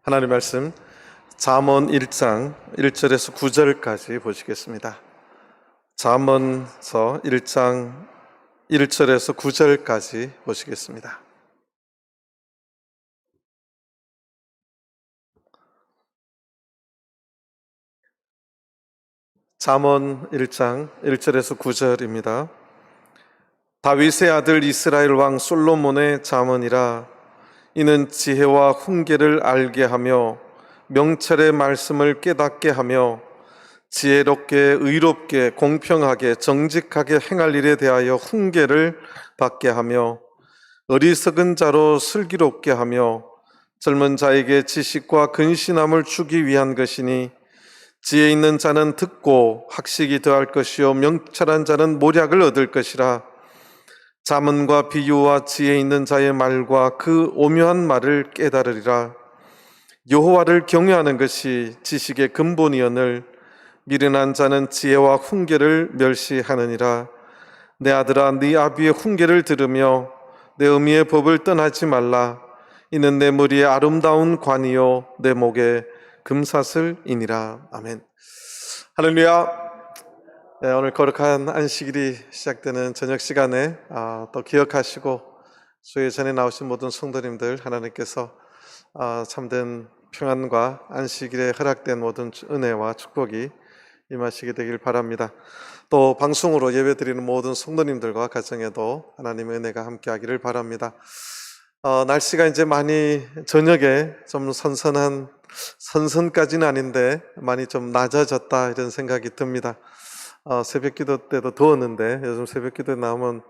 하나님 말씀 잠언 1장 1절에서 9절까지 보시겠습니다. 잠언서 1장 1절에서 9절까지 보시겠습니다. 잠언 1장 1절에서 9절입니다. 다윗의 아들 이스라엘 왕 솔로몬의 잠언이라. 이는 지혜와 훈계를 알게 하며 명철의 말씀을 깨닫게 하며 지혜롭게 의롭게 공평하게 정직하게 행할 일에 대하여 훈계를 받게 하며 어리석은 자로 슬기롭게 하며 젊은 자에게 지식과 근신함을 주기 위한 것이니, 지혜 있는 자는 듣고 학식이 더할 것이요 명철한 자는 모략을 얻을 것이라. 잠언과 비유와 지혜 있는 자의 말과 그 오묘한 말을 깨달으리라. 여호와를 경외하는 것이 지식의 근본이오늘 미련한 자는 지혜와 훈계를 멸시하느니라. 내 아들아, 네 아비의 훈계를 들으며 내 어미의 법을 떠나지 말라. 이는 내 머리에 아름다운 관이요 내 목에 금사슬이니라. 아멘. 할렐루야. 네, 오늘 거룩한 안식일이 시작되는 저녁 시간에 또 기억하시고 주의 전에 나오신 모든 성도님들, 하나님께서 참된 평안과 안식일에 허락된 모든 은혜와 축복이 임하시게 되길 바랍니다. 또 방송으로 예배드리는 모든 성도님들과 가정에도 하나님의 은혜가 함께하기를 바랍니다. 날씨가 이제 많이 저녁에 좀 선선까지는 아닌데 많이 좀 낮아졌다, 이런 생각이 듭니다. 새벽 기도 때도 더웠는데 요즘 새벽 기도에 나오면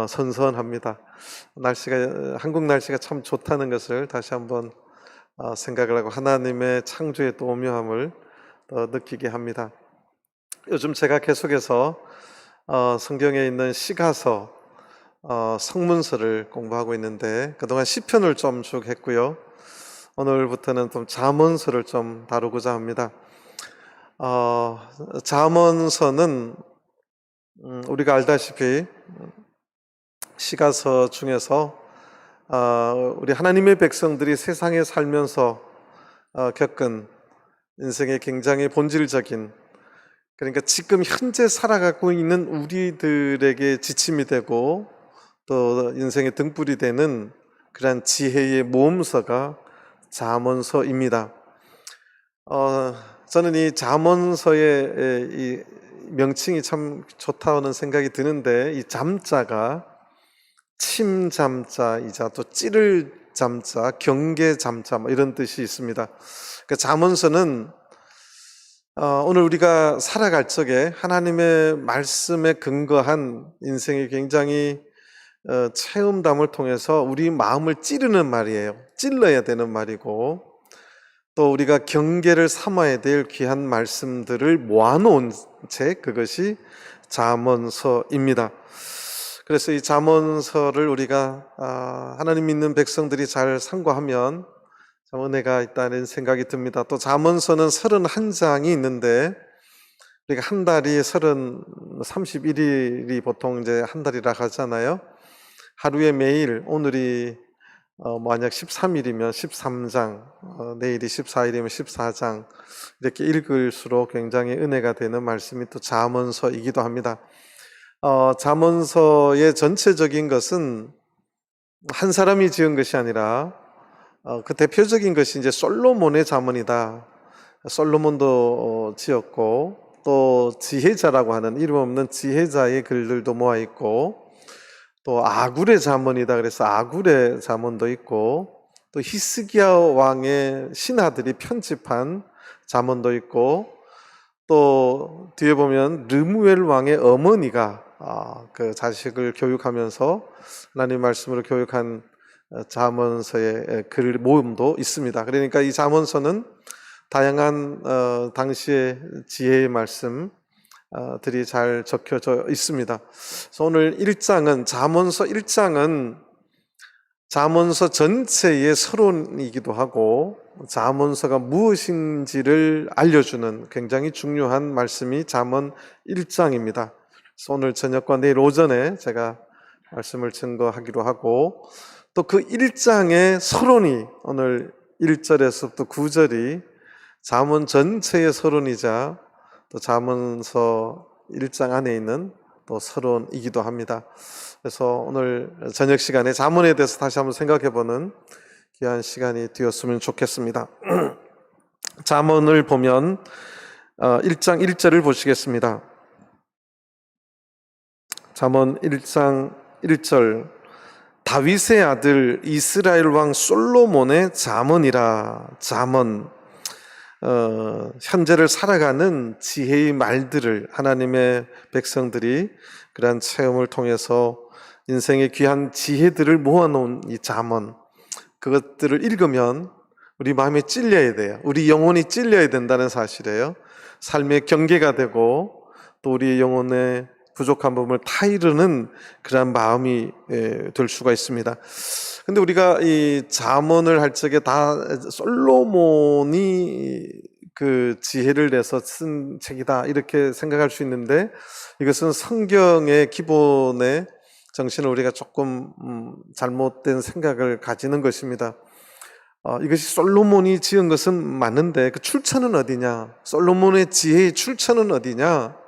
선선합니다. 한국 날씨가 참 좋다는 것을 다시 한번 생각을 하고 하나님의 창조의 또 오묘함을 더 느끼게 합니다. 요즘 제가 계속해서 성경에 있는 시가서, 성문서를 공부하고 있는데 그동안 시편을 좀 쭉 했고요. 오늘부터는 좀 잠언서를 좀 다루고자 합니다. 잠언서는 우리가 알다시피 시가서 중에서 우리 하나님의 백성들이 세상에 살면서 겪은 인생의 굉장히 본질적인, 그러니까 지금 현재 살아가고 있는 우리들에게 지침이 되고 또 인생의 등불이 되는 그러한 지혜의 모험서가 잠언서입니다. 저는 이 잠언서의 이 명칭이 참 좋다는 생각이 드는데, 이 잠자가 침잠자이자 또 찌를 잠자, 경계 잠자 이런 뜻이 있습니다. 그러니까 잠언서는 오늘 우리가 살아갈 적에 하나님의 말씀에 근거한 인생의 굉장히 체험담을 통해서 우리 마음을 찌르는 말이에요. 찔러야 되는 말이고, 또 우리가 경계를 삼아야 될 귀한 말씀들을 모아놓은 책, 그것이 잠언서입니다. 그래서 이 잠언서를 우리가 하나님 믿는 백성들이 잘 상고하면 참 은혜가 있다는 생각이 듭니다. 또 잠언서는 31장이 있는데 우리가 한 달이 31일이 보통 이제 한 달이라 하잖아요. 하루에 매일, 오늘이 만약 13일이면 13장, 내일이 14일이면 14장, 이렇게 읽을수록 굉장히 은혜가 되는 말씀이 또 잠언서이기도 합니다. 잠언서의 전체적인 것은 한 사람이 지은 것이 아니라 그 대표적인 것이 이제 솔로몬의 잠언이다. 솔로몬도 지었고, 또 지혜자라고 하는 이름 없는 지혜자의 글들도 모아 있고, 또 아굴의 잠언이다 그래서 아굴의 잠언도 있고, 또 히스기야 왕의 신하들이 편집한 잠언도 있고, 또 뒤에 보면 르무엘 왕의 어머니가 그 자식을 교육하면서 하나님 말씀으로 교육한 잠언서의 글 모음도 있습니다. 그러니까 이 잠언서는 다양한 당시의 지혜의 말씀 들이 잘 적혀져 있습니다. 그래서 오늘 1장은 잠언서 1장은 잠언서 전체의 서론이기도 하고 잠언서가 무엇인지를 알려주는 굉장히 중요한 말씀이 잠언 1장입니다. 그래서 오늘 저녁과 내일 오전에 제가 말씀을 증거하기로 하고, 또 그 1장의 서론이 오늘 1절에서부터 9절이 잠언 전체의 서론이자 또 잠언서 1장 안에 있는 또 서론이기도 합니다. 그래서 오늘 저녁 시간에 잠언에 대해서 다시 한번 생각해보는 귀한 시간이 되었으면 좋겠습니다. 잠언을 보면 1장 1절을 보시겠습니다. 잠언 1장 1절, 다윗의 아들 이스라엘 왕 솔로몬의 잠언이라. 잠언, 현재를 살아가는 지혜의 말들을 하나님의 백성들이 그러한 체험을 통해서 인생의 귀한 지혜들을 모아놓은 이 잠언, 그것들을 읽으면 우리 마음에 찔려야 돼요. 우리 영혼이 찔려야 된다는 사실이에요. 삶의 경계가 되고 또 우리 영혼의 부족한 부분을 타이르는 그런 마음이 될 수가 있습니다. 근데 우리가 이 잠언을 할 적에 다 솔로몬이 그 지혜를 내서 쓴 책이다 이렇게 생각할 수 있는데, 이것은 성경의 기본의 정신을 우리가 조금 잘못된 생각을 가지는 것입니다. 이것이 솔로몬이 지은 것은 맞는데 그 출처는 어디냐? 솔로몬의 지혜의 출처는 어디냐?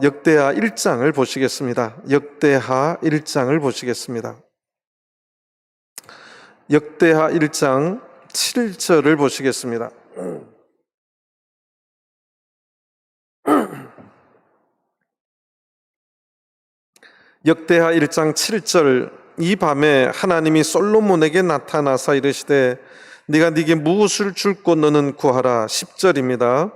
역대하 1장을 보시겠습니다. 역대하 1장을 보시겠습니다. 역대하 1장 7절을 보시겠습니다. 역대하 1장 7절, 이 밤에 하나님이 솔로몬에게 나타나사 이르시되 네가 네게 무엇을 줄고 너는 구하라. 10절입니다.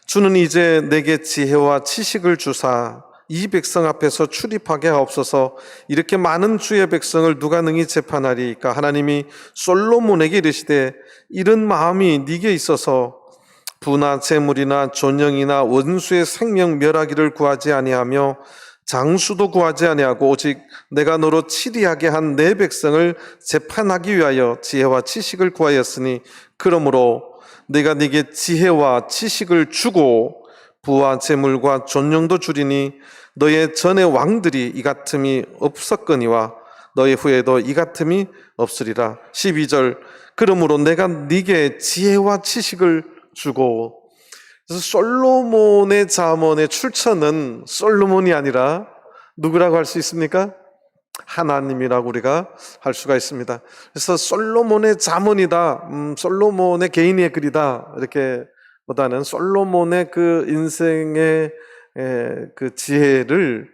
주는 이제 내게 지혜와 지식을 주사 이 백성 앞에서 출입하게 하옵소서. 이렇게 많은 주의 백성을 누가 능히 재판하리까? 하나님이 솔로몬에게 이르시되 이런 마음이 네게 있어서 부나 재물이나 존영이나 원수의 생명 멸하기를 구하지 아니하며 장수도 구하지 아니하고 오직 내가 너로 치리하게 한 내 백성을 재판하기 위하여 지혜와 지식을 구하였으니, 그러므로 내가 네게 지혜와 지식을 주고 부와 재물과 존영도 주리니 너의 전의 왕들이 이 같음이 없었거니와 너의 후에도 이 같음이 없으리라. 12절, 그러므로 내가 네게 지혜와 지식을 주고. 그래서 솔로몬의 잠언의 출처는 솔로몬이 아니라 누구라고 할 수 있습니까? 하나님이라고 우리가 할 수가 있습니다. 그래서 솔로몬의 잠언이다, 솔로몬의 개인의 글이다 이렇게 보다는 솔로몬의 그 인생의 그 지혜를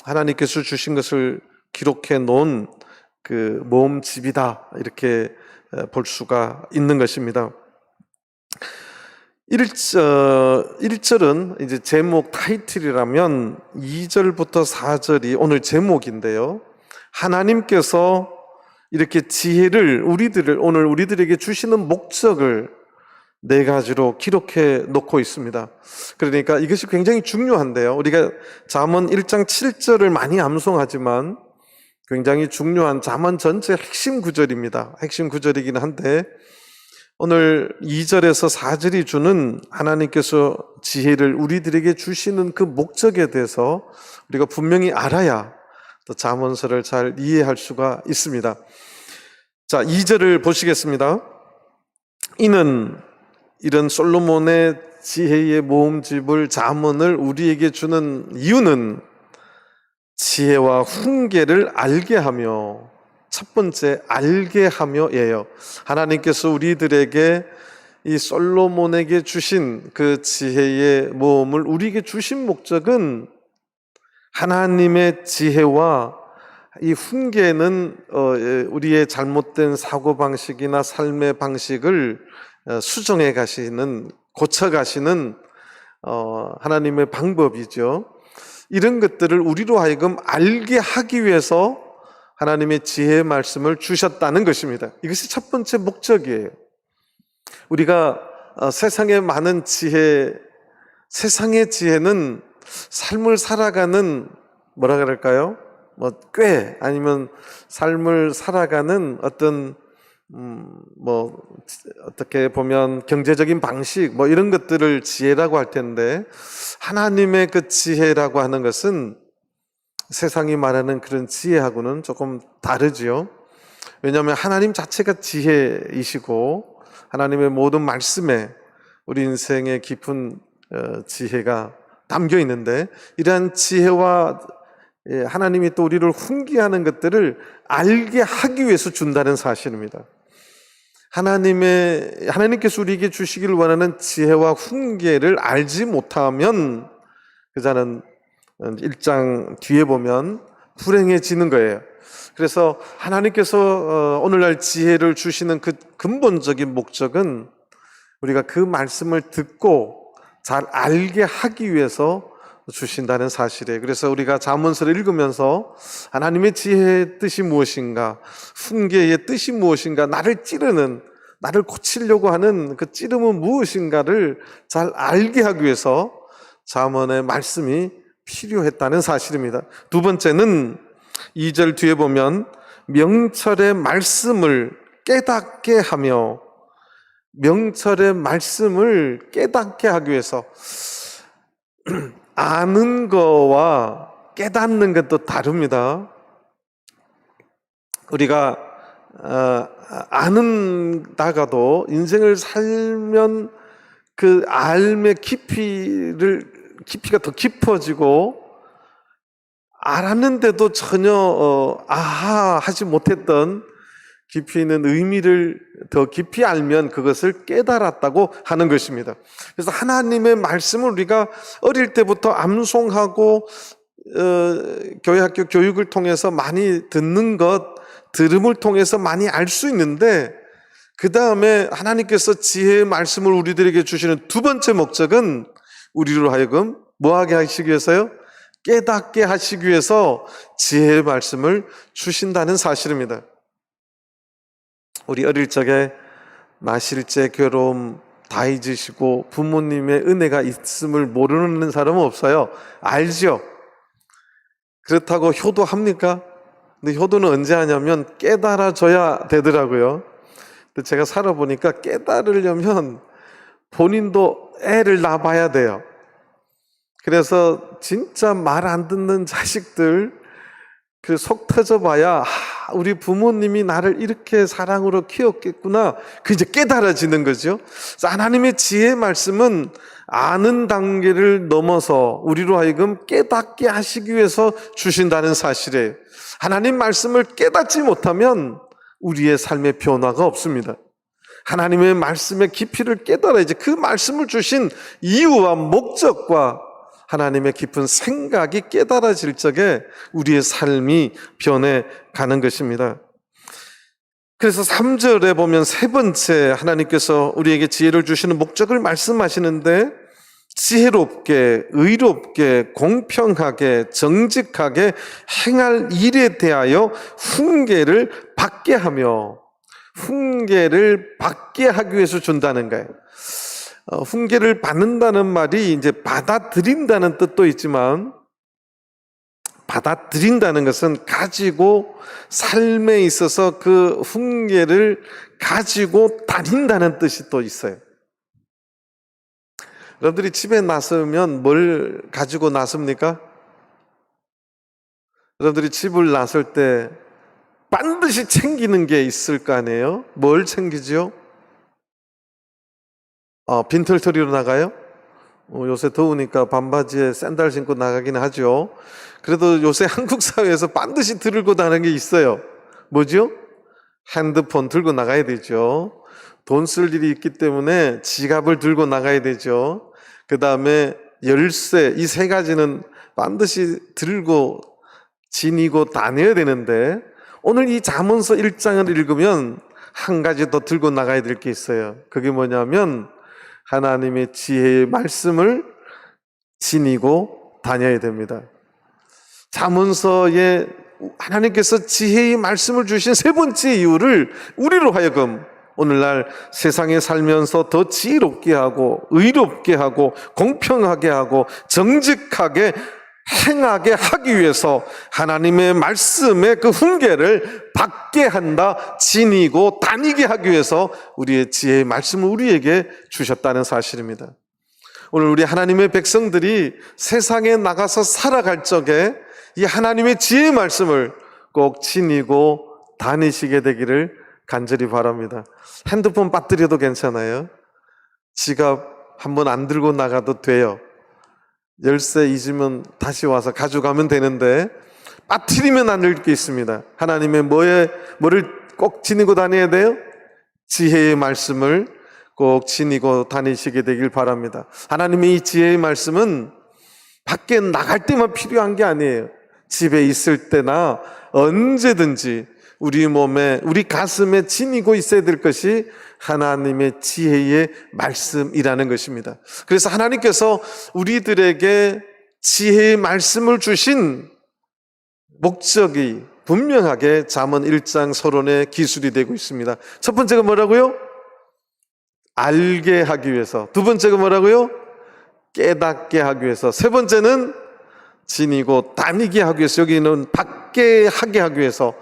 하나님께서 주신 것을 기록해 놓은 그 모음집이다 이렇게 볼 수가 있는 것입니다. 1절은 이제 제목 타이틀이라면 2절부터 4절이 오늘 제목인데요. 하나님께서 이렇게 지혜를 오늘 우리들에게 주시는 목적을 네 가지로 기록해 놓고 있습니다. 그러니까 이것이 굉장히 중요한데요. 우리가 잠언 1장 7절을 많이 암송하지만 굉장히 중요한 잠언 전체 핵심 구절입니다. 핵심 구절이긴 한데 오늘 2절에서 4절이 주는 하나님께서 지혜를 우리들에게 주시는 그 목적에 대해서 우리가 분명히 알아야 또 잠언서를 잘 이해할 수가 있습니다. 자, 2절을 보시겠습니다. 이는, 이런 솔로몬의 지혜의 모음집을 잠언을 우리에게 주는 이유는 지혜와 훈계를 알게 하며, 첫 번째 알게 하며예요. 하나님께서 우리들에게 이 솔로몬에게 주신 그 지혜의 모음을 우리에게 주신 목적은 하나님의 지혜와 이 훈계는 우리의 잘못된 사고방식이나 삶의 방식을 수정해 가시는, 고쳐 가시는 하나님의 방법이죠. 이런 것들을 우리로 하여금 알게 하기 위해서 하나님의 지혜의 말씀을 주셨다는 것입니다. 이것이 첫 번째 목적이에요. 우리가 세상에 많은 지혜, 세상의 지혜는 삶을 살아가는 뭐라 그럴까요? 꾀, 아니면 삶을 살아가는 어떤 어떻게 보면 경제적인 방식 이런 것들을 지혜라고 할 텐데, 하나님의 그 지혜라고 하는 것은 세상이 말하는 그런 지혜하고는 조금 다르지요. 왜냐하면 하나님 자체가 지혜이시고 하나님의 모든 말씀에 우리 인생의 깊은 지혜가 담겨 있는데, 이러한 지혜와 하나님이 또 우리를 훈계하는 것들을 알게 하기 위해서 준다는 사실입니다. 하나님께서 우리에게 주시기를 원하는 지혜와 훈계를 알지 못하면 그 자는 1장 뒤에 보면 불행해지는 거예요. 그래서 하나님께서 오늘날 지혜를 주시는 그 근본적인 목적은 우리가 그 말씀을 듣고 잘 알게 하기 위해서 주신다는 사실이에요. 그래서 우리가 잠언서를 읽으면서 하나님의 지혜의 뜻이 무엇인가, 훈계의 뜻이 무엇인가, 나를 찌르는, 나를 고치려고 하는 그 찌름은 무엇인가를 잘 알게 하기 위해서 잠언의 말씀이 필요했다는 사실입니다. 두 번째는 2절 뒤에 보면 명철의 말씀을 깨닫게 하며, 명철의 말씀을 깨닫게 하기 위해서, 아는 거와 깨닫는 것도 다릅니다. 우리가 아는다가도 인생을 살면 그 알의 깊이가 더 깊어지고, 알았는데도 전혀 아하 하지 못했던 깊이 있는 의미를 더 깊이 알면 그것을 깨달았다고 하는 것입니다. 그래서 하나님의 말씀을 우리가 어릴 때부터 암송하고 교회 학교 교육을 통해서 많이 듣는 것, 들음을 통해서 많이 알 수 있는데, 그 다음에 하나님께서 지혜의 말씀을 우리들에게 주시는 두 번째 목적은 우리로 하여금 뭐하게 하시기 위해서요? 깨닫게 하시기 위해서 지혜의 말씀을 주신다는 사실입니다. 우리 어릴 적에 나실제, 괴로움 다 잊으시고 부모님의 은혜가 있음을 모르는 사람은 없어요. 알죠? 그렇다고 효도합니까? 근데 효도는 언제 하냐면 깨달아져야 되더라고요. 근데 제가 살아보니까 깨달으려면 본인도 애를 낳아봐야 돼요. 그래서 진짜 말 안 듣는 자식들 그 속 터져봐야 우리 부모님이 나를 이렇게 사랑으로 키웠겠구나, 그 이제 깨달아지는 거죠. 그래서 하나님의 지혜의 말씀은 아는 단계를 넘어서 우리로 하여금 깨닫게 하시기 위해서 주신다는 사실이에요. 하나님 말씀을 깨닫지 못하면 우리의 삶의 변화가 없습니다. 하나님의 말씀의 깊이를 깨달아야지 그 말씀을 주신 이유와 목적과 하나님의 깊은 생각이 깨달아질 적에 우리의 삶이 변해가는 것입니다. 그래서 3절에 보면 세 번째 하나님께서 우리에게 지혜를 주시는 목적을 말씀하시는데, 지혜롭게, 의롭게, 공평하게, 정직하게 행할 일에 대하여 훈계를 받게 하며, 훈계를 받게 하기 위해서 준다는 거예요. 훈계를 받는다는 말이 이제 받아들인다는 뜻도 있지만, 받아들인다는 것은 가지고 삶에 있어서 그 훈계를 가지고 다닌다는 뜻이 또 있어요. 여러분들이 집에 나서면 뭘 가지고 나섭니까? 여러분들이 집을 나설 때 반드시 챙기는 게 있을 거 아니에요? 뭘 챙기죠? 빈털터리로 나가요? 요새 더우니까 반바지에 샌들 신고 나가긴 하죠. 그래도 요새 한국 사회에서 반드시 들고 나가는 게 있어요. 뭐죠? 핸드폰 들고 나가야 되죠. 돈 쓸 일이 있기 때문에 지갑을 들고 나가야 되죠. 그 다음에 열쇠, 이 세 가지는 반드시 들고 지니고 다녀야 되는데, 오늘 이 잠언서 1장을 읽으면 한 가지 더 들고 나가야 될 게 있어요. 그게 뭐냐면 하나님의 지혜의 말씀을 지니고 다녀야 됩니다. 잠언서에 하나님께서 지혜의 말씀을 주신 세 번째 이유를 우리로 하여금 오늘날 세상에 살면서 더 지혜롭게 하고 의롭게 하고 공평하게 하고 정직하게 행하게 하기 위해서 하나님의 말씀의 그 훈계를 받게 한다, 지니고 다니게 하기 위해서 우리의 지혜의 말씀을 우리에게 주셨다는 사실입니다. 오늘 우리 하나님의 백성들이 세상에 나가서 살아갈 적에 이 하나님의 지혜의 말씀을 꼭 지니고 다니시게 되기를 간절히 바랍니다. 핸드폰 배터리도 괜찮아요. 지갑 한번 안 들고 나가도 돼요. 열쇠 잊으면 다시 와서 가져가면 되는데 빠뜨리면 안 될 게 있습니다. 하나님의 뭐를 꼭 지니고 다녀야 돼요? 지혜의 말씀을 꼭 지니고 다니시게 되길 바랍니다. 하나님의 이 지혜의 말씀은 밖에 나갈 때만 필요한 게 아니에요. 집에 있을 때나 언제든지 우리 몸에, 우리 가슴에 지니고 있어야 될 것이 하나님의 지혜의 말씀이라는 것입니다. 그래서 하나님께서 우리들에게 지혜의 말씀을 주신 목적이 분명하게 잠언 1장 서론의 기술이 되고 있습니다. 첫 번째가 뭐라고요? 알게 하기 위해서. 두 번째가 뭐라고요? 깨닫게 하기 위해서. 세 번째는 지니고 다니게 하기 위해서. 여기는 받게 하게 하기 위해서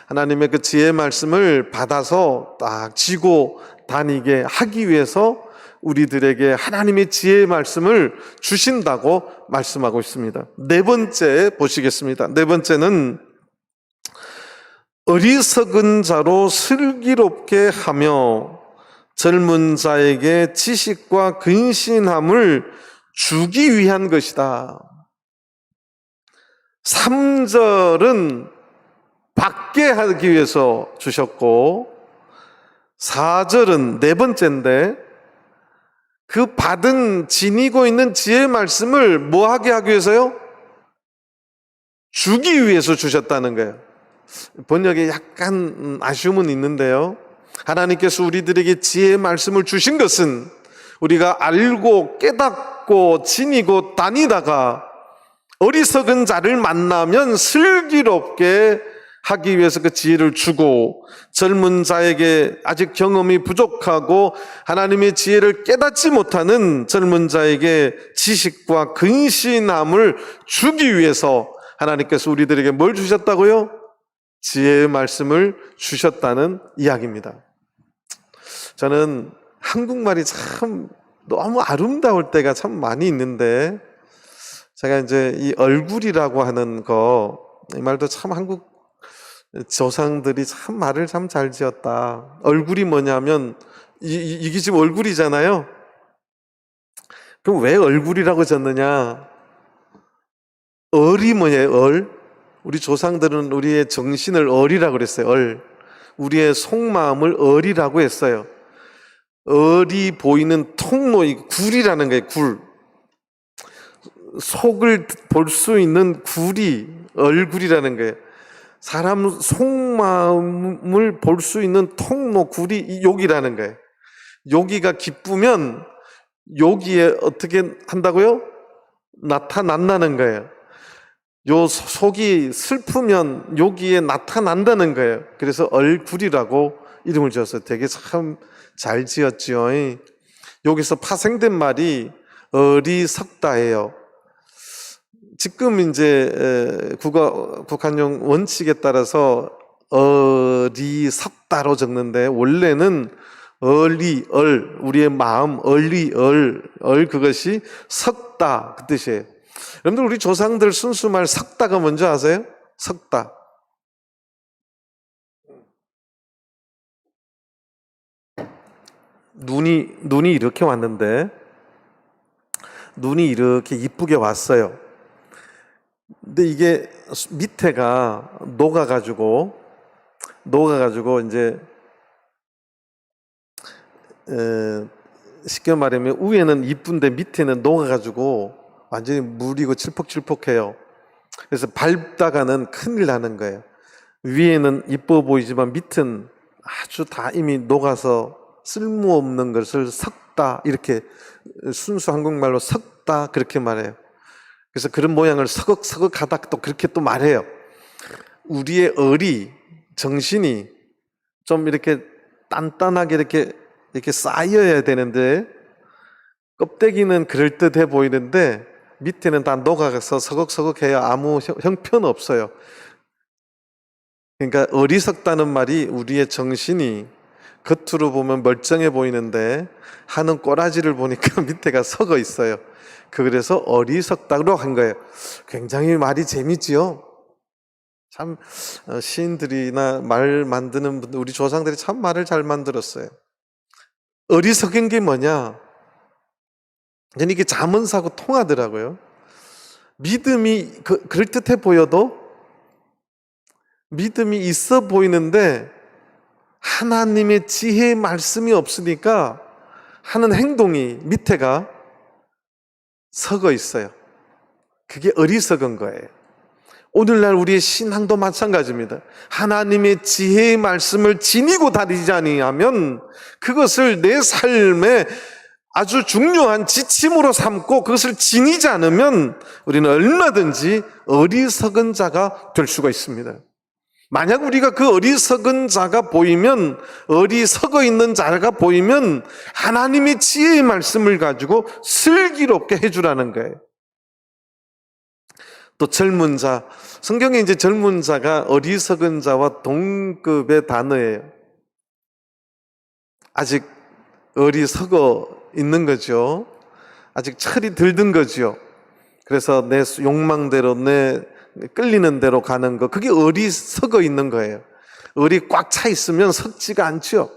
하나님의 그 지혜의 말씀을 받아서 딱 지고 다니게 하기 위해서 우리들에게 하나님의 지혜의 말씀을 주신다고 말씀하고 있습니다. 네 번째 보시겠습니다. 네 번째는 어리석은 자로 슬기롭게 하며 젊은 자에게 지식과 근신함을 주기 위한 것이다. 3절은 받게 하기 위해서 주셨고 4절은 네 번째인데 그 받은 지니고 있는 지혜의 말씀을 뭐 하게 하기 위해서요? 주기 위해서 주셨다는 거예요. 번역에 약간 아쉬움은 있는데요. 하나님께서 우리들에게 지혜의 말씀을 주신 것은 우리가 알고 깨닫고 지니고 다니다가 어리석은 자를 만나면 슬기롭게 하기 위해서 그 지혜를 주고 젊은 자에게 아직 경험이 부족하고 하나님의 지혜를 깨닫지 못하는 젊은 자에게 지식과 근신함을 주기 위해서 하나님께서 우리들에게 뭘 주셨다고요? 지혜의 말씀을 주셨다는 이야기입니다. 저는 한국말이 참 너무 아름다울 때가 참 많이 있는데 제가 이제 이 얼굴이라고 하는 이 말도 참 한국 조상들이 참 말을 참 잘 지었다. 얼굴이 뭐냐면 이게 지금 얼굴이잖아요. 그럼 왜 얼굴이라고 졌느냐? 얼이 뭐예요? 얼? 우리 조상들은 우리의 정신을 얼이라고 그랬어요. 얼. 우리의 속마음을 얼이라고 했어요. 얼이 보이는 통로, 굴이라는 거예요. 굴. 속을 볼 수 있는 굴이 얼굴이라는 거예요. 사람 속마음을 볼 수 있는 통로, 굴이 여기라는 거예요. 여기가 기쁘면 여기에 어떻게 한다고요? 나타난다는 거예요. 요 속이 슬프면 여기에 나타난다는 거예요. 그래서 얼굴이라고 이름을 지었어요. 되게 참 잘 지었지요. 여기서 파생된 말이 어리석다예요. 지금 이제 국한용 원칙에 따라서 어리석다로 적는데 원래는 우리의 마음, 그것이 석다 그 뜻이에요. 여러분들 우리 조상들 순수말 석다가 뭔지 아세요? 석다. 눈이 이렇게 왔는데 눈이 이렇게 이쁘게 왔어요. 근데 이게 밑에가 녹아가지고 이제 쉽게 말하면 위에는 이쁜데 밑에는 녹아가지고 완전히 물이고 칠퍽칠퍽해요. 그래서 밟다가는 큰일 나는 거예요. 위에는 이뻐 보이지만 밑은 아주 다 이미 녹아서 쓸모없는 것을 석다, 이렇게 순수 한국말로 석다 그렇게 말해요. 그래서 그런 모양을 서걱서걱하다 또 그렇게 또 말해요. 우리의 정신이 좀 이렇게 단단하게 이렇게 쌓여야 되는데 껍데기는 그럴듯해 보이는데 밑에는 다 녹아서 서걱서걱해야 아무 형편 없어요. 그러니까 어리석다는 말이 우리의 정신이 겉으로 보면 멀쩡해 보이는데 하는 꼬라지를 보니까 밑에가 썩어 있어요. 그래서 어리석다고 한 거예요. 굉장히 말이 재밌지요? 참 시인들이나 말 만드는 분들, 우리 조상들이 참 말을 잘 만들었어요. 어리석은 게 뭐냐? 이게 자문사하고 통하더라고요. 믿음이 그럴듯해 보여도, 믿음이 있어 보이는데 하나님의 지혜의 말씀이 없으니까 하는 행동이 밑에가 썩어 있어요. 그게 어리석은 거예요. 오늘날 우리의 신앙도 마찬가지입니다. 하나님의 지혜의 말씀을 지니고 다니지 아니하면 그것을 내 삶에 아주 중요한 지침으로 삼고 그것을 지니지 않으면 우리는 얼마든지 어리석은 자가 될 수가 있습니다. 만약 우리가 그 어리석은 자가 보이면, 어리석어 있는 자가 보이면 하나님의 지혜의 말씀을 가지고 슬기롭게 해주라는 거예요. 또 젊은 자, 성경에 이제 젊은 자가 어리석은 자와 동급의 단어예요. 아직 어리석어 있는 거죠. 아직 철이 들든 거죠. 그래서 내 욕망대로, 내 끌리는 대로 가는 거, 그게 어리석어 있는 거예요. 을이 꽉 차 있으면 썩지가 않죠.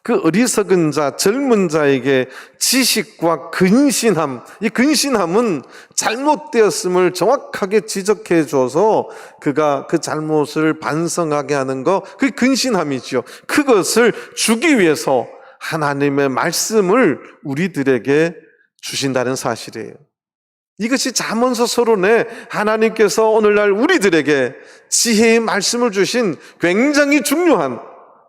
그 어리석은 자, 젊은 자에게 지식과 근신함, 이 근신함은 잘못되었음을 정확하게 지적해 줘서 그가 그 잘못을 반성하게 하는 거, 그게 근신함이죠. 그것을 주기 위해서 하나님의 말씀을 우리들에게 주신다는 사실이에요. 이것이 잠언서 서론에 하나님께서 오늘날 우리들에게 지혜의 말씀을 주신 굉장히 중요한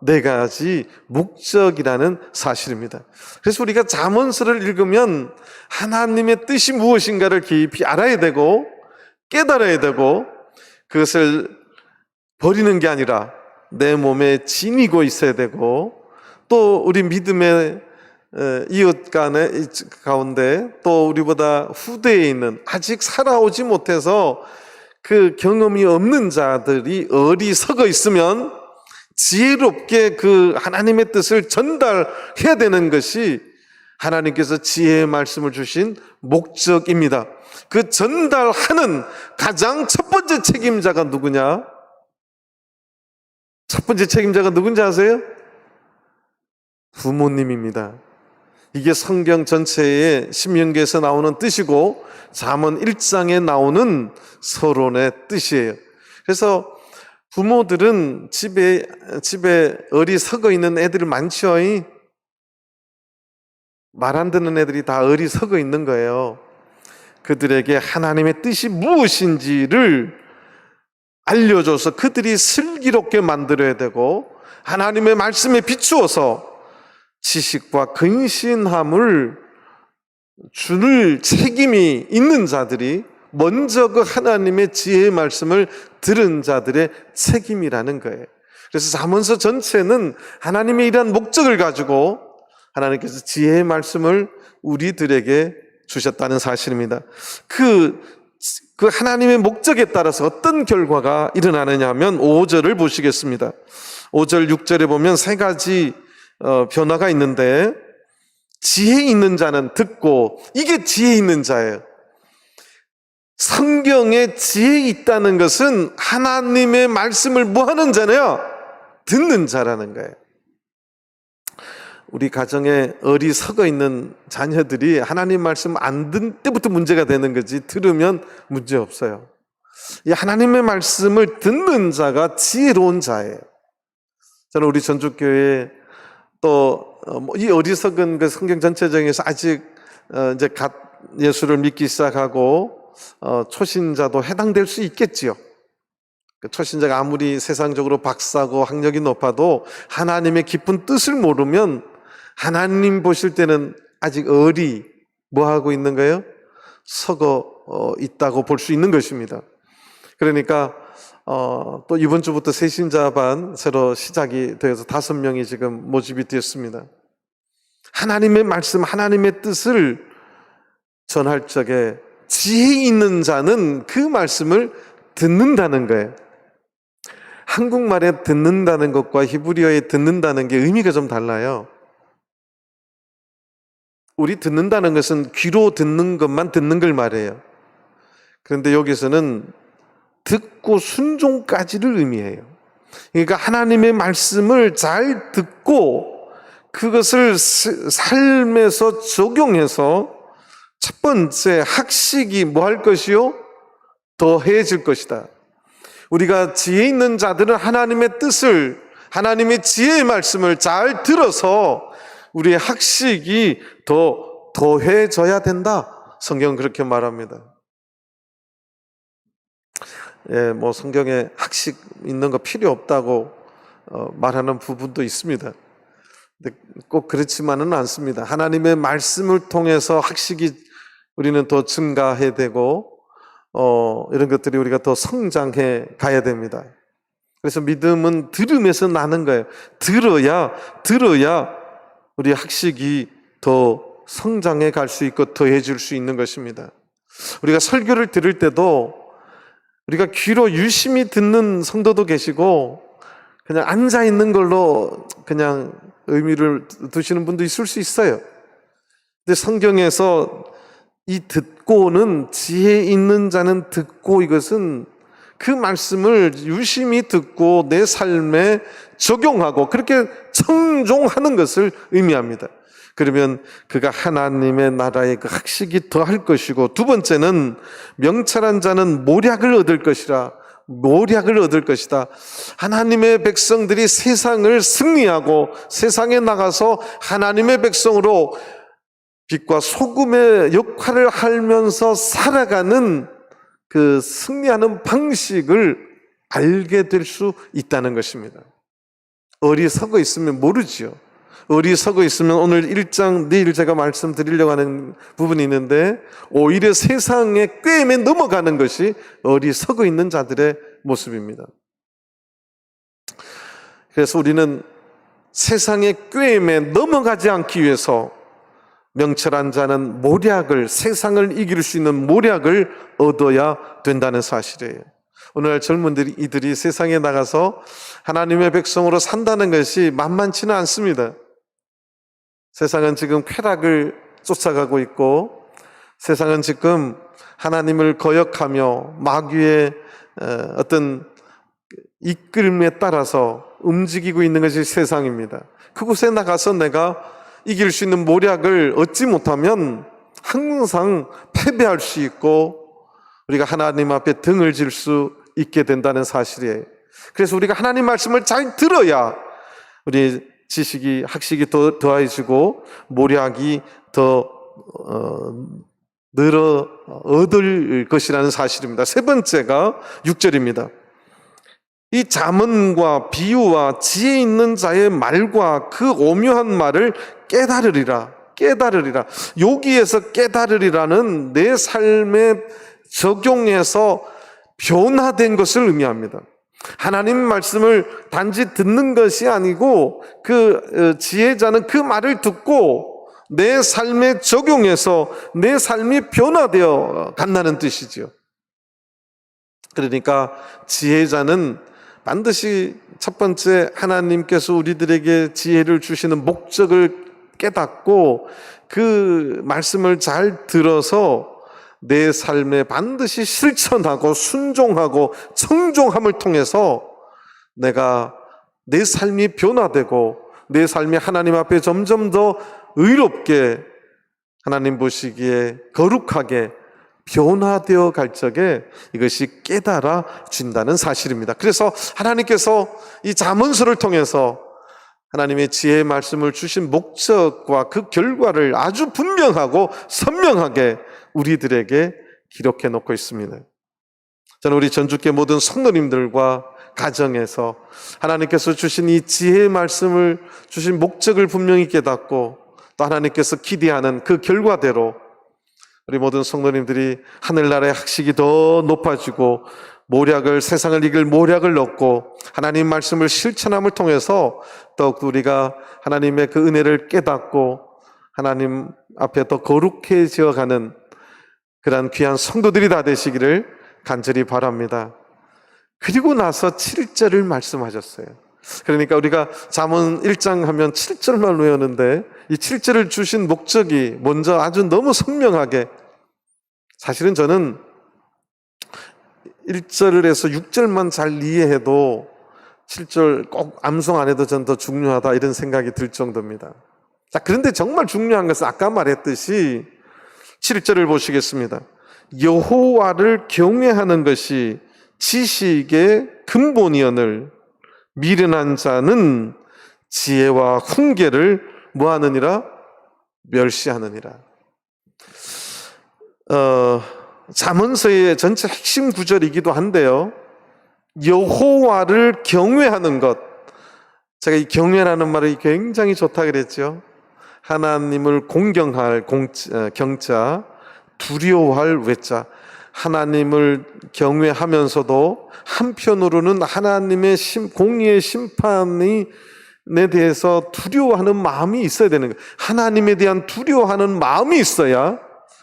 4가지 목적이라는 사실입니다. 그래서 우리가 잠언서를 읽으면 하나님의 뜻이 무엇인가를 깊이 알아야 되고 깨달아야 되고, 그것을 버리는 게 아니라 내 몸에 지니고 있어야 되고, 또 우리 믿음의 이웃 간의 가운데 또 우리보다 후대에 있는 아직 살아오지 못해서 그 경험이 없는 자들이 어리석어 있으면 지혜롭게 그 하나님의 뜻을 전달해야 되는 것이 하나님께서 지혜의 말씀을 주신 목적입니다. 그 전달하는 가장 첫 번째 책임자가 누구냐? 첫 번째 책임자가 누군지 아세요? 부모님입니다. 이게 성경 전체의 신명기에서 나오는 뜻이고 잠언 1장에 나오는 서론의 뜻이에요. 그래서 부모들은 집에 어리석어 있는 애들이 많죠. 말 안 듣는 애들이 다 어리석어 있는 거예요. 그들에게 하나님의 뜻이 무엇인지를 알려줘서 그들이 슬기롭게 만들어야 되고, 하나님의 말씀에 비추어서 지식과 근신함을 줄 책임이 있는 자들이 먼저 그 하나님의 지혜의 말씀을 들은 자들의 책임이라는 거예요. 그래서 잠언서 전체는 하나님의 이러한 목적을 가지고 하나님께서 지혜의 말씀을 우리들에게 주셨다는 사실입니다. 그 하나님의 목적에 따라서 어떤 결과가 일어나느냐 하면 5절을 보시겠습니다. 5절, 6절에 보면 3가지 변화가 있는데, 지혜 있는 자는 듣고, 이게 지혜 있는 자예요. 성경에 지혜 있다는 것은 하나님의 말씀을 뭐 하는 자냐? 듣는 자라는 거예요. 우리 가정에 어리석어 있는 자녀들이 하나님 말씀 안 듣는 때부터 문제가 되는 거지, 들으면 문제 없어요. 이 하나님의 말씀을 듣는 자가 지혜로운 자예요. 저는 우리 전주교회에 또 이 어리석은 그 성경 전체적에서 아직 이제 갓 예수를 믿기 시작하고 초신자도 해당될 수 있겠지요. 초신자가 아무리 세상적으로 박사고 학력이 높아도 하나님의 깊은 뜻을 모르면 하나님 보실 때는 아직 뭐 하고 있는 거예요? 썩어 있다고 볼 수 있는 것입니다. 그러니까 또 이번 주부터 새신자반 새로 시작이 되어서 5명이 지금 모집이 되었습니다. 하나님의 말씀, 하나님의 뜻을 전할 적에 지혜 있는 자는 그 말씀을 듣는다는 거예요. 한국말에 듣는다는 것과 히브리어에 듣는다는 게 의미가 좀 달라요. 우리 듣는다는 것은 귀로 듣는 것만 듣는 걸 말해요. 그런데 여기서는 듣고 순종까지를 의미해요. 그러니까 하나님의 말씀을 잘 듣고 그것을 삶에서 적용해서 첫 번째 학식이 뭐 할 것이요? 더해질 것이다. 우리가 지혜 있는 자들은 하나님의 뜻을, 하나님의 지혜의 말씀을 잘 들어서 우리의 학식이 더해져야 된다. 성경은 그렇게 말합니다. 예, 뭐 성경에 학식 있는 거 필요 없다고 말하는 부분도 있습니다. 근데 꼭 그렇지만은 않습니다. 하나님의 말씀을 통해서 학식이 우리는 더 증가해야 되고 이런 것들이 우리가 더 성장해 가야 됩니다. 그래서 믿음은 들음에서 나는 거예요. 들어야 우리 학식이 더 성장해 갈 수 있고 더해질 수 있는 것입니다. 우리가 설교를 들을 때도 우리가 귀로 유심히 듣는 성도도 계시고 그냥 앉아 있는 걸로 그냥 의미를 두시는 분도 있을 수 있어요. 근데 성경에서 이 듣고는 지혜 있는 자는 듣고, 이것은 그 말씀을 유심히 듣고 내 삶에 적용하고 그렇게 청종하는 것을 의미합니다. 그러면 그가 하나님의 나라의 그 학식이 더할 것이고, 두 번째는 명철한 자는 모략을 얻을 것이라. 모략을 얻을 것이다. 하나님의 백성들이 세상을 승리하고 세상에 나가서 하나님의 백성으로 빛과 소금의 역할을 하면서 살아가는 그 승리하는 방식을 알게 될 수 있다는 것입니다. 어리석어 있으면 모르지요. 어리석어 있으면 오늘 1장 내일 제가 말씀드리려고 하는 부분이 있는데, 오히려 세상의 꾀임에 넘어가는 것이 어리석어 있는 자들의 모습입니다. 그래서 우리는 세상의 꾀임에 넘어가지 않기 위해서 명철한 자는 모략을, 세상을 이길 수 있는 모략을 얻어야 된다는 사실이에요. 오늘날 젊은들이 이들이 세상에 나가서 하나님의 백성으로 산다는 것이 만만치는 않습니다. 세상은 지금 쾌락을 쫓아가고 있고, 세상은 지금 하나님을 거역하며 마귀의 어떤 이끌림에 따라서 움직이고 있는 것이 세상입니다. 그곳에 나가서 내가 이길 수 있는 모략을 얻지 못하면 항상 패배할 수 있고 우리가 하나님 앞에 등을 질 수 있게 된다는 사실이에요. 그래서 우리가 하나님 말씀을 잘 들어야 우리 지식이, 학식이 더 더해지고 모략이 더 늘어 얻을 것이라는 사실입니다. 세 번째가 6절입니다. 이 잠언과 비유와 지혜 있는 자의 말과 그 오묘한 말을 깨달으리라. 여기에서 깨달으리라는 내 삶에 적용해서 변화된 것을 의미합니다. 하나님 말씀을 단지 듣는 것이 아니고 그 지혜자는 그 말을 듣고 내 삶에 적용해서 내 삶이 변화되어 간다는 뜻이죠. 그러니까 지혜자는 반드시 첫 번째 하나님께서 우리들에게 지혜를 주시는 목적을 깨닫고 그 말씀을 잘 들어서 내 삶에 반드시 실천하고 순종하고 청종함을 통해서 내가 내 삶이 변화되고 내 삶이 하나님 앞에 점점 더 의롭게, 하나님 보시기에 거룩하게 변화되어 갈 적에 이것이 깨달아진다는 사실입니다. 그래서 하나님께서 이 잠언서를 통해서 하나님의 지혜의 말씀을 주신 목적과 그 결과를 아주 분명하고 선명하게 우리들에게 기록해 놓고 있습니다. 저는 우리 전주교회 모든 성도님들과 가정에서 하나님께서 주신 이 지혜의 말씀을 주신 목적을 분명히 깨닫고 또 하나님께서 기대하는 그 결과대로 우리 모든 성도님들이 하늘나라의 학식이 더 높아지고 세상을 이길 모략을 얻고 하나님 말씀을 실천함을 통해서 더욱 우리가 하나님의 그 은혜를 깨닫고 하나님 앞에 더 거룩해져 가는 그러한 귀한 성도들이 다 되시기를 간절히 바랍니다. 그리고 나서 7절을 말씀하셨어요. 그러니까 우리가 잠언 1장 하면 7절만 외우는데 이 7절을 주신 목적이 먼저 아주 너무 선명하게, 사실은 저는 1절에서 6절만 잘 이해해도 7절 꼭 암송 안 해도 전 더 중요하다 이런 생각이 들 정도입니다. 자, 그런데 정말 중요한 것은 아까 말했듯이 7절을 보시겠습니다. 여호와를 경외하는 것이 지식의 근본이오늘 미련한 자는 지혜와 훈계를 뭐하느니라? 멸시하느니라. 잠언서의 전체 핵심 구절이기도 한데요, 여호와를 경외하는 것, 제가 이 경외라는 말이 굉장히 좋다 그랬죠. 하나님을 공경할 경자, 두려워할 외자. 하나님을 경외하면서도 한편으로는 하나님의 공의의 심판에 대해서 두려워하는 마음이 있어야 되는 거예요. 하나님에 대한 두려워하는 마음이 있어야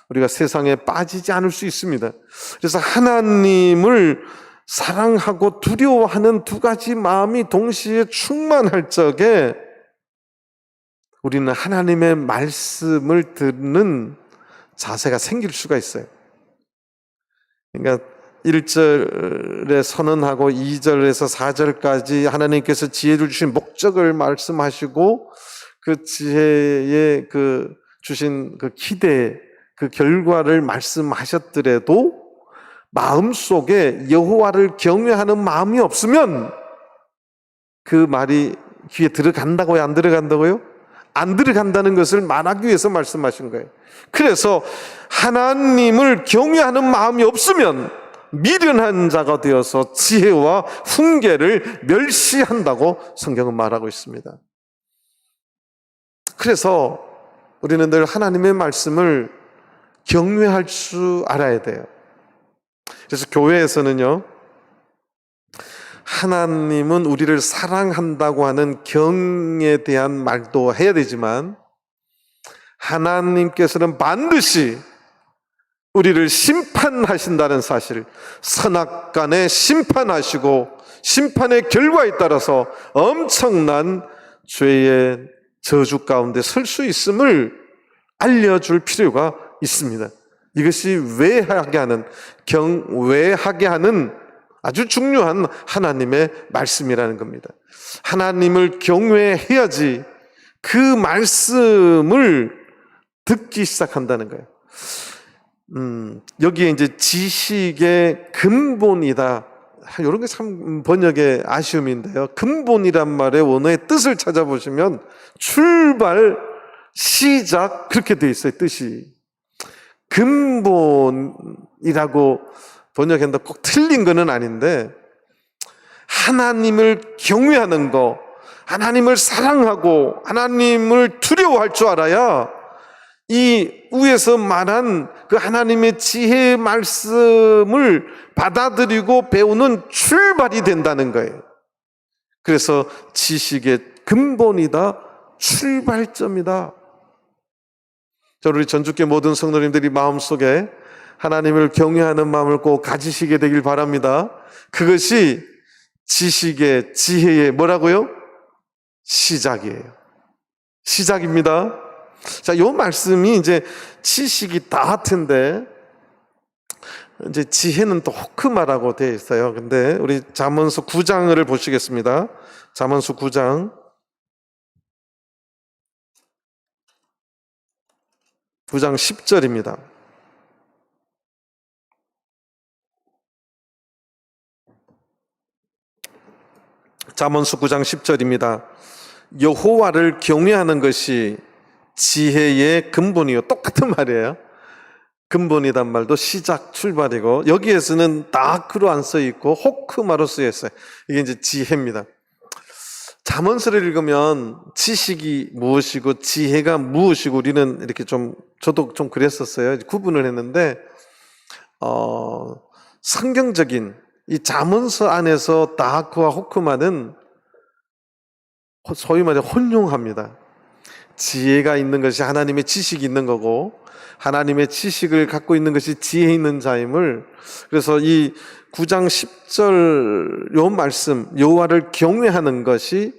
우리가 세상에 빠지지 않을 수 있습니다. 그래서 하나님을 사랑하고 두려워하는 두 가지 마음이 동시에 충만할 적에 우리는 하나님의 말씀을 듣는 자세가 생길 수가 있어요. 그러니까 1절에 선언하고 2절에서 4절까지 하나님께서 지혜를 주신 목적을 말씀하시고 그 지혜에 주신 그 기대, 그 결과를 말씀하셨더라도 마음속에 여호와를 경외하는 마음이 없으면 그 말이 귀에 들어간다고요? 안 들어간다고요? 안 들어간다는 것을 말하기 위해서 말씀하신 거예요. 그래서 하나님을 경외하는 마음이 없으면 미련한 자가 되어서 지혜와 훈계를 멸시한다고 성경은 말하고 있습니다. 그래서 우리는 늘 하나님의 말씀을 경외할 줄 알아야 돼요. 그래서 교회에서는요, 하나님은 우리를 사랑한다고 하는 경에 대한 말도 해야 되지만 하나님께서는 반드시 우리를 심판하신다는 사실, 선악간에 심판하시고 심판의 결과에 따라서 엄청난 죄의 저주 가운데 설 수 있음을 알려줄 필요가 있습니다. 이것이 외하게 하는, 경외하게 하는 아주 중요한 하나님의 말씀이라는 겁니다. 하나님을 경외해야지 그 말씀을 듣기 시작한다는 거예요. 여기에 이제 지식의 근본이다, 이런 게 참 번역의 아쉬움인데요, 근본이란 말의 원어의 뜻을 찾아보시면 출발, 시작, 그렇게 돼 있어요. 뜻이 근본이라고 번역했는데 꼭 틀린 거는 아닌데, 하나님을 경외하는 거, 하나님을 사랑하고 하나님을 두려워할 줄 알아야 이 위에서 말한 그 하나님의 지혜의 말씀을 받아들이고 배우는 출발이 된다는 거예요. 그래서 지식의 근본이다, 출발점이다. 우리 전주교 모든 성도님들이 마음속에 하나님을 경외하는 마음을 꼭 가지시게 되길 바랍니다. 그것이 지식의, 지혜의 뭐라고요? 시작이에요. 시작입니다. 자, 이 말씀이 이제 지식이 다 같은데 이제 지혜는 또 호크마라고 되어 있어요. 근데 우리 잠언서 9장을 보시겠습니다. 잠언서 9장 10절입니다. 잠언서 9장 10절입니다. 여호와를 경외하는 것이 지혜의 근본이요. 똑같은 말이에요. 근본이란 말도 시작, 출발이고, 여기에서는 다크로 안 써 있고 호크마로 쓰여 있어요. 이게 이제 지혜입니다. 잠언서를 읽으면 지식이 무엇이고 지혜가 무엇이고 우리는 이렇게 저도 좀 그랬었어요. 구분을 했는데, 성경적인 이 잠언서 안에서 다크와 호크마는 소위 말해 혼용합니다. 지혜가 있는 것이 하나님의 지식이 있는 거고, 하나님의 지식을 갖고 있는 것이 지혜 있는 자임을, 그래서 이 9장 10절 요 말씀, 여호와를 경외하는 것이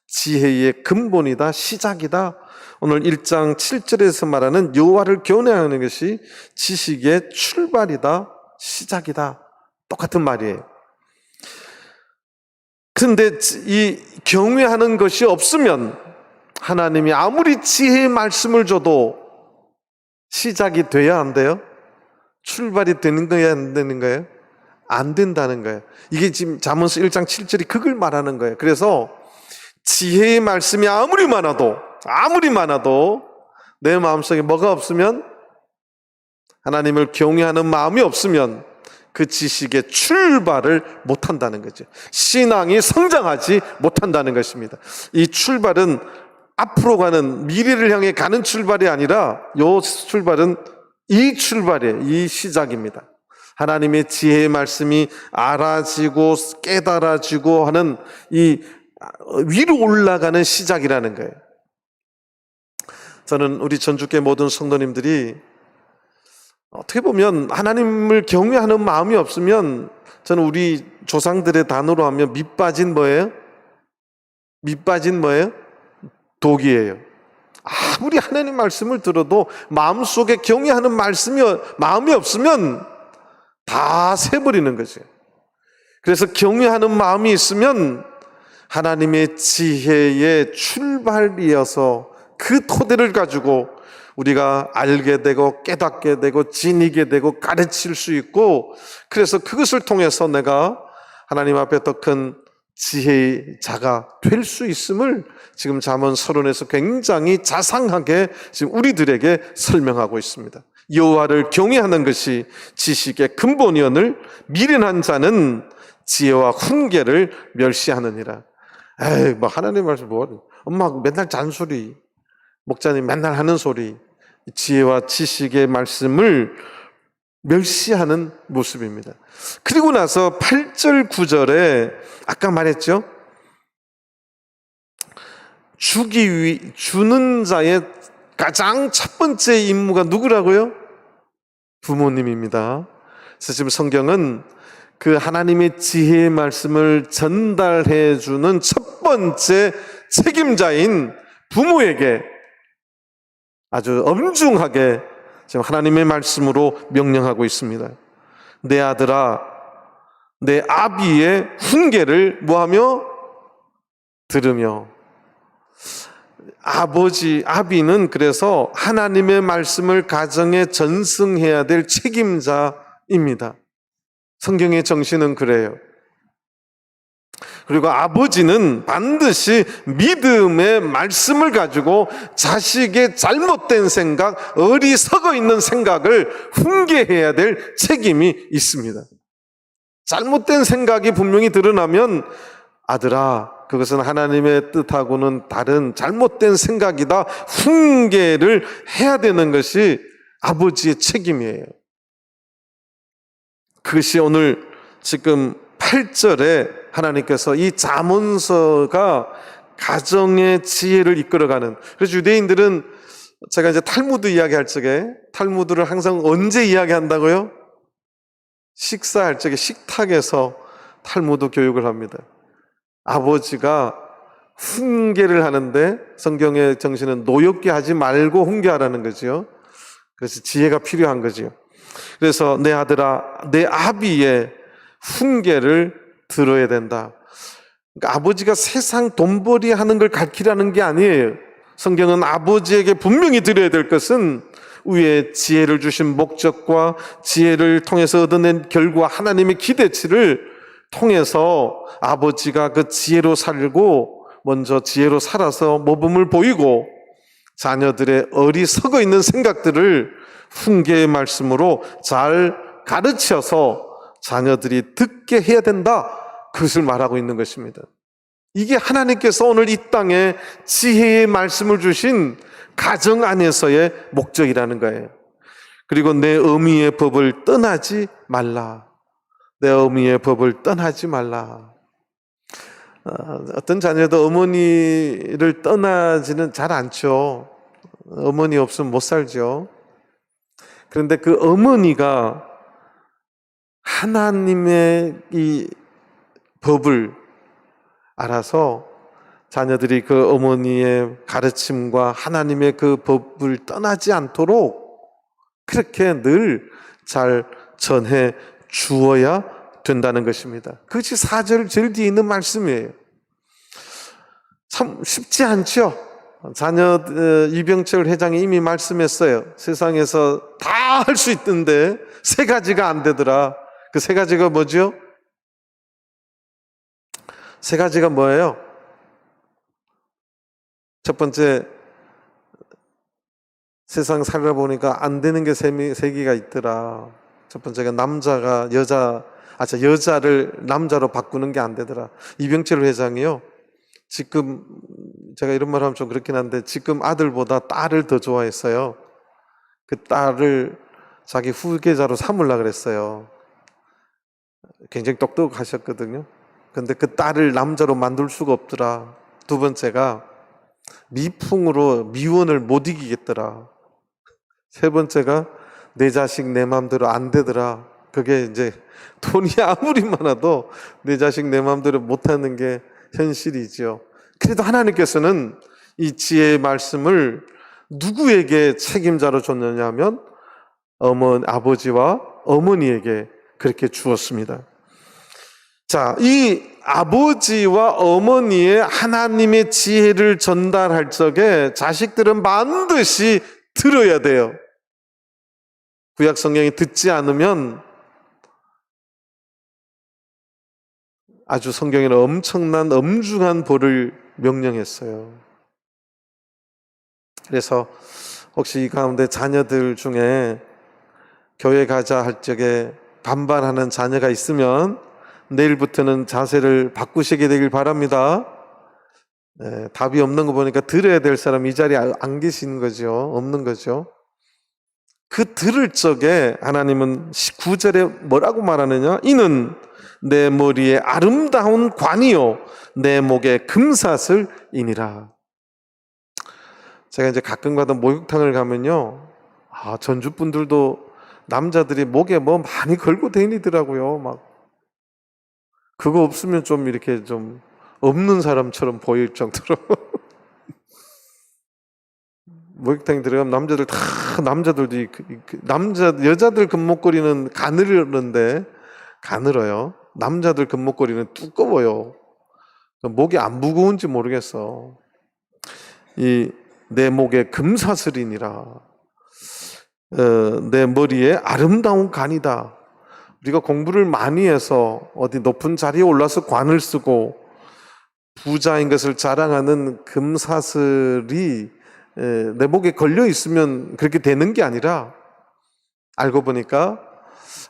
지혜의 근본이다, 시작이다. 오늘 1장 7절에서 말하는 여호와를 경외하는 것이 지식의 출발이다, 시작이다. 똑같은 말이에요. 그런데 이 경외하는 것이 없으면 하나님이 아무리 지혜의 말씀을 줘도 시작이 돼야 안 돼요? 출발이 되는 거야, 안 되는 거예요? 안 된다는 거예요. 이게 지금 잠언서 1장 7절이 그걸 말하는 거예요. 그래서 지혜의 말씀이 아무리 많아도 내 마음속에 뭐가 없으면, 하나님을 경외하는 마음이 없으면 그 지식의 출발을 못한다는 거죠. 신앙이 성장하지 못한다는 것입니다. 이 출발은 앞으로 가는, 미래를 향해 가는 출발이 아니라 이 출발은 이 출발이에요. 이 시작입니다. 하나님의 지혜의 말씀이 알아지고 깨달아지고 하는 이 위로 올라가는 시작이라는 거예요. 저는 우리 전주교회 모든 성도님들이 어떻게 보면 하나님을 경외하는 마음이 없으면, 저는 우리 조상들의 단어로 하면 밑빠진 뭐예요? 밑빠진 뭐예요? 독이에요. 아무리 하나님 말씀을 들어도 마음속에 경외하는 마음이 없으면 다 새버리는 거죠. 그래서 경외하는 마음이 있으면 하나님의 지혜의 출발이어서 그 토대를 가지고 우리가 알게 되고 깨닫게 되고 지니게 되고 가르칠 수 있고, 그래서 그것을 통해서 내가 하나님 앞에 더 큰 지혜의 자가 될 수 있음을 지금 잠언 서론에서 굉장히 자상하게 지금 우리들에게 설명하고 있습니다. 여호와를 경외하는 것이 지식의 근본이오늘 미련한 자는 지혜와 훈계를 멸시하느니라. 에이, 뭐 하나님 말씀 뭐, 엄마 맨날 잔소리, 목자님 맨날 하는 소리, 지혜와 지식의 말씀을 멸시하는 모습입니다. 그리고 나서 8절 9절에 아까 말했죠. 주는 자의 가장 첫 번째 임무가 누구라고요? 부모님입니다. 그래서 지금 성경은 그 하나님의 지혜의 말씀을 전달해 주는 첫 번째 책임자인 부모에게 아주 엄중하게 지금 하나님의 말씀으로 명령하고 있습니다. 내 아들아, 내 아비의 훈계를 뭐하며? 들으며. 아비는 그래서 하나님의 말씀을 가정에 전승해야 될 책임자입니다. 성경의 정신은 그래요. 그리고 아버지는 반드시 믿음의 말씀을 가지고 자식의 잘못된 생각, 어리석어 있는 생각을 훈계해야 될 책임이 있습니다. 잘못된 생각이 분명히 드러나면 아들아, 그것은 하나님의 뜻하고는 다른 잘못된 생각이다, 훈계를 해야 되는 것이 아버지의 책임이에요. 그것이 오늘 지금 8절에 하나님께서 이 잠언서가 가정의 지혜를 이끌어가는, 그래서 유대인들은, 제가 이제 탈무드 이야기할 적에, 탈무드를 항상 언제 이야기한다고요? 식사할 적에 식탁에서 탈무드 교육을 합니다. 아버지가 훈계를 하는데 성경의 정신은 노엽게 하지 말고 훈계하라는 거죠. 그래서 지혜가 필요한 거죠. 그래서 내 아들아, 내 아비의 훈계를 들어야 된다. 그러니까 아버지가 세상 돈벌이 하는 걸 가르치라는 게 아니에요. 성경은 아버지에게 분명히 드려야 될 것은 위에 지혜를 주신 목적과 지혜를 통해서 얻어낸 결과, 하나님의 기대치를 통해서 아버지가 그 지혜로 살고 먼저 지혜로 살아서 모범을 보이고 자녀들의 어리석어 있는 생각들을 훈계의 말씀으로 잘 가르쳐서 자녀들이 듣게 해야 된다, 그것을 말하고 있는 것입니다. 이게 하나님께서 오늘 이 땅에 지혜의 말씀을 주신 가정 안에서의 목적이라는 거예요. 그리고 내 어미의 법을 떠나지 말라. 내 어미의 법을 떠나지 말라. 어떤 자녀도 어머니를 떠나지는 잘 않죠. 어머니 없으면 못 살죠. 그런데 그 어머니가 하나님의 이 법을 알아서 자녀들이 그 어머니의 가르침과 하나님의 그 법을 떠나지 않도록 그렇게 늘 잘 전해 주어야 된다는 것입니다. 그것이 4절 제일 뒤에 있는 말씀이에요. 참 쉽지 않죠. 자녀 이병철 회장이 이미 말씀했어요. 세상에서 다 할 수 있던데 3가지가 안 되더라. 그 3가지가 뭐죠? 3가지가 뭐예요? 첫 번째, 세상 살다 보니까 안 되는 게 3개가 있더라. 첫 번째가 여자를 남자로 바꾸는 게 안 되더라. 이병철 회장이요. 지금 제가 이런 말 하면 좀 그렇긴 한데 지금 아들보다 딸을 더 좋아했어요. 그 딸을 자기 후계자로 삼으려고 그랬어요. 굉장히 똑똑하셨거든요. 근데 그 딸을 남자로 만들 수가 없더라. 2번째가 미풍으로 미원을 못 이기겠더라. 3번째가 내 자식 내 마음대로 안 되더라. 그게 이제 돈이 아무리 많아도 내 자식 내 마음대로 못하는 게 현실이죠. 그래도 하나님께서는 이 지혜의 말씀을 누구에게 책임자로 줬느냐 하면 아버지와 어머니에게 그렇게 주었습니다. 자, 이 아버지와 어머니의 하나님의 지혜를 전달할 적에 자식들은 반드시 들어야 돼요. 구약 성경이 듣지 않으면 아주 성경에는 엄청난 엄중한 벌을 명령했어요. 그래서 혹시 이 가운데 자녀들 중에 교회 가자 할 적에 반발하는 자녀가 있으면 내일부터는 자세를 바꾸시게 되길 바랍니다. 답이 없는 거 보니까 들어야 될 사람 이 자리에 안 계신 거죠. 없는 거죠. 그 들을 적에 하나님은 9절에 뭐라고 말하느냐? 이는 내 머리에 아름다운 관이요 내 목에 금사슬이니라. 제가 이제 가끔 가다 목욕탕을 가면요, 전주 분들도 남자들이 목에 뭐 많이 걸고 다니더라고요. 막 그거 없으면 좀 이렇게 좀 없는 사람처럼 보일 정도로. 목욕탕에 들어가면 남자들 다 남자들도 여자들 금목걸이는 가늘어요. 남자들 금목걸이는 두꺼워요. 목이 안 무거운지 모르겠어. 이 내 목에 금사슬이니라. 내 머리에 아름다운 관이다. 우리가 공부를 많이 해서 어디 높은 자리에 올라서 관을 쓰고 부자인 것을 자랑하는 금사슬이 내 목에 걸려 있으면 그렇게 되는 게 아니라, 알고 보니까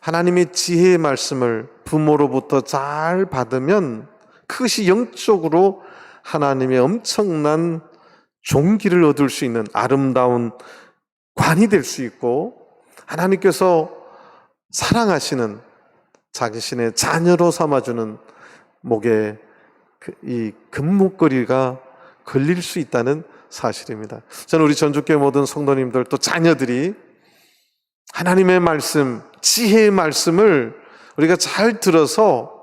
하나님의 지혜의 말씀을 부모로부터 잘 받으면 그것이 영적으로 하나님의 엄청난 종기를 얻을 수 있는 아름다운 관이 될 수 있고, 하나님께서 사랑하시는 자신의 자녀로 삼아주는 목에 이 금목걸이가 걸릴 수 있다는 사실입니다. 저는 우리 전주교회 모든 성도님들 또 자녀들이 하나님의 말씀, 지혜의 말씀을 우리가 잘 들어서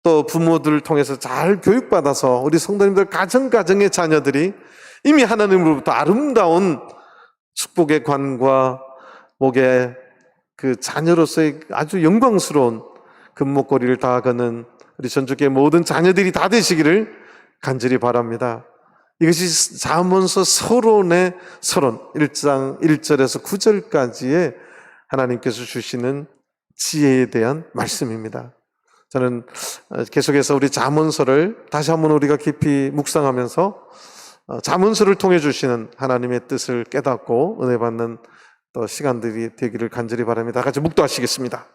또 부모들을 통해서 잘 교육받아서 우리 성도님들 가정의 자녀들이 이미 하나님으로부터 아름다운 축복의 관과 목에 그 자녀로서의 아주 영광스러운 금목걸이를 다 거는 우리 전주교회 모든 자녀들이 다 되시기를 간절히 바랍니다. 이것이 잠언서 서론의 서론 1장 1절에서 9절까지의 하나님께서 주시는 지혜에 대한 말씀입니다. 저는 계속해서 우리 잠언서를 다시 한번 우리가 깊이 묵상하면서 잠언서를 통해 주시는 하나님의 뜻을 깨닫고 은혜 받는 또 시간들이 되기를 간절히 바랍니다. 같이 묵도하시겠습니다.